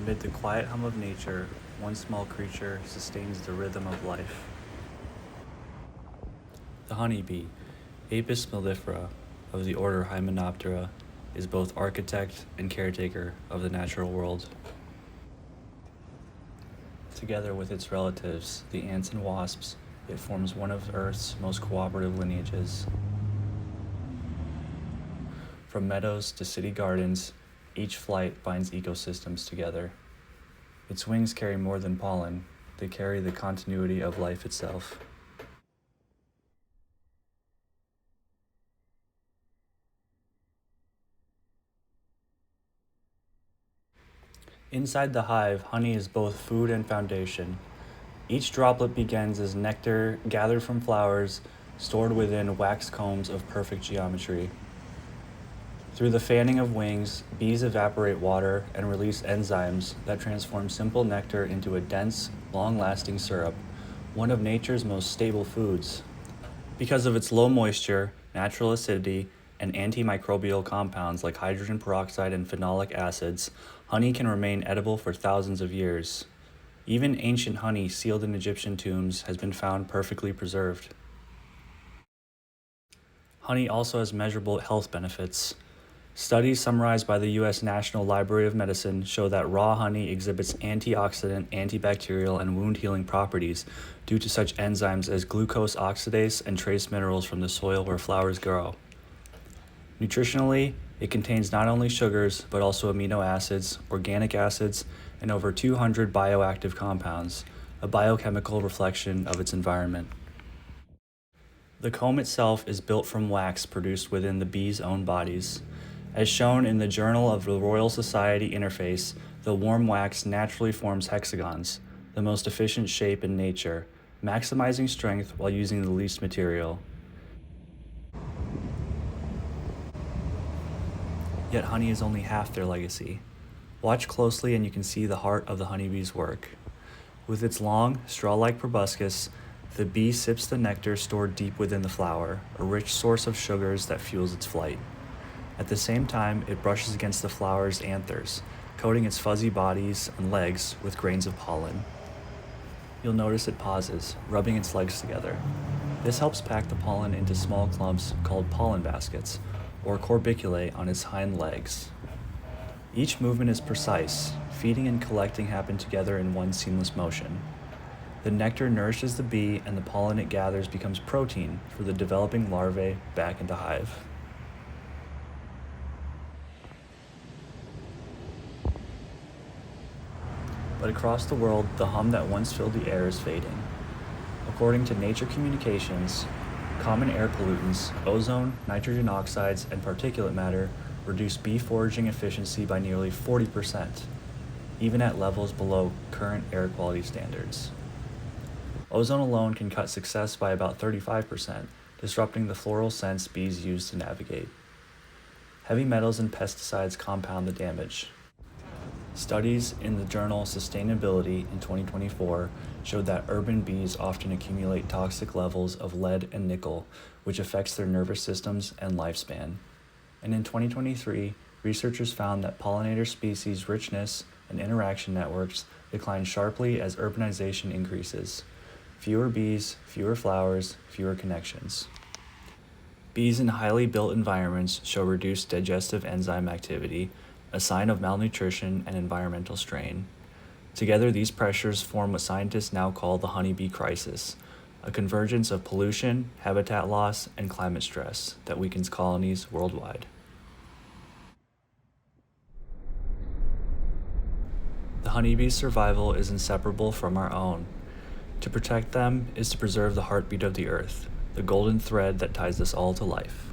Amid the quiet hum of nature, one small creature sustains the rhythm of life. The honeybee, Apis mellifera of the order Hymenoptera, is both architect and caretaker of the natural world. Together with its relatives, the ants and wasps, it forms one of Earth's most cooperative lineages. From meadows to city gardens, each flight binds ecosystems together. Its wings carry more than pollen, they carry the continuity of life itself. Inside the hive, honey is both food and foundation. Each droplet begins as nectar gathered from flowers, stored within wax combs of perfect geometry. Through the fanning of wings, bees evaporate water and release enzymes that transform simple nectar into a dense, long-lasting syrup, one of nature's most stable foods. Because of its low moisture, natural acidity, and antimicrobial compounds like hydrogen peroxide and phenolic acids, honey can remain edible for thousands of years. Even ancient honey sealed in Egyptian tombs has been found perfectly preserved. Honey also has measurable health benefits. Studies summarized by the U.S. National Library of Medicine show that raw honey exhibits antioxidant, antibacterial, and wound-healing properties due to such enzymes as glucose oxidase and trace minerals from the soil where flowers grow. Nutritionally, it contains not only sugars, but also amino acids, organic acids, and over 200 bioactive compounds, a biochemical reflection of its environment. The comb itself is built from wax produced within the bees' own bodies. As shown in the Journal of the Royal Society interface, the warm wax naturally forms hexagons, the most efficient shape in nature, maximizing strength while using the least material. Yet honey is only half their legacy. Watch closely and you can see the heart of the honeybee's work. With its long, straw-like proboscis, the bee sips the nectar stored deep within the flower, a rich source of sugars that fuels its flight. At the same time, it brushes against the flower's anthers, coating its fuzzy bodies and legs with grains of pollen. You'll notice it pauses, rubbing its legs together. This helps pack the pollen into small clumps called pollen baskets, or corbiculae on its hind legs. Each movement is precise. Feeding and collecting happen together in one seamless motion. The nectar nourishes the bee, and the pollen it gathers becomes protein for the developing larvae back in the hive. But across the world, the hum that once filled the air is fading. According to Nature Communications, common air pollutants, ozone, nitrogen oxides, and particulate matter reduce bee foraging efficiency by nearly 40%, even at levels below current air quality standards. Ozone alone can cut success by about 35%, disrupting the floral scents bees use to navigate. Heavy metals and pesticides compound the damage. Studies in the journal Sustainability in 2024 showed that urban bees often accumulate toxic levels of lead and nickel, which affects their nervous systems and lifespan. And in 2023, researchers found that pollinator species richness and interaction networks decline sharply as urbanization increases. Fewer bees, fewer flowers, fewer connections. Bees in highly built environments show reduced digestive enzyme activity, a sign of malnutrition and environmental strain. Together, these pressures form what scientists now call the honeybee crisis, a convergence of pollution, habitat loss, and climate stress that weakens colonies worldwide. The honeybee's survival is inseparable from our own. To protect them is to preserve the heartbeat of the earth, the golden thread that ties us all to life.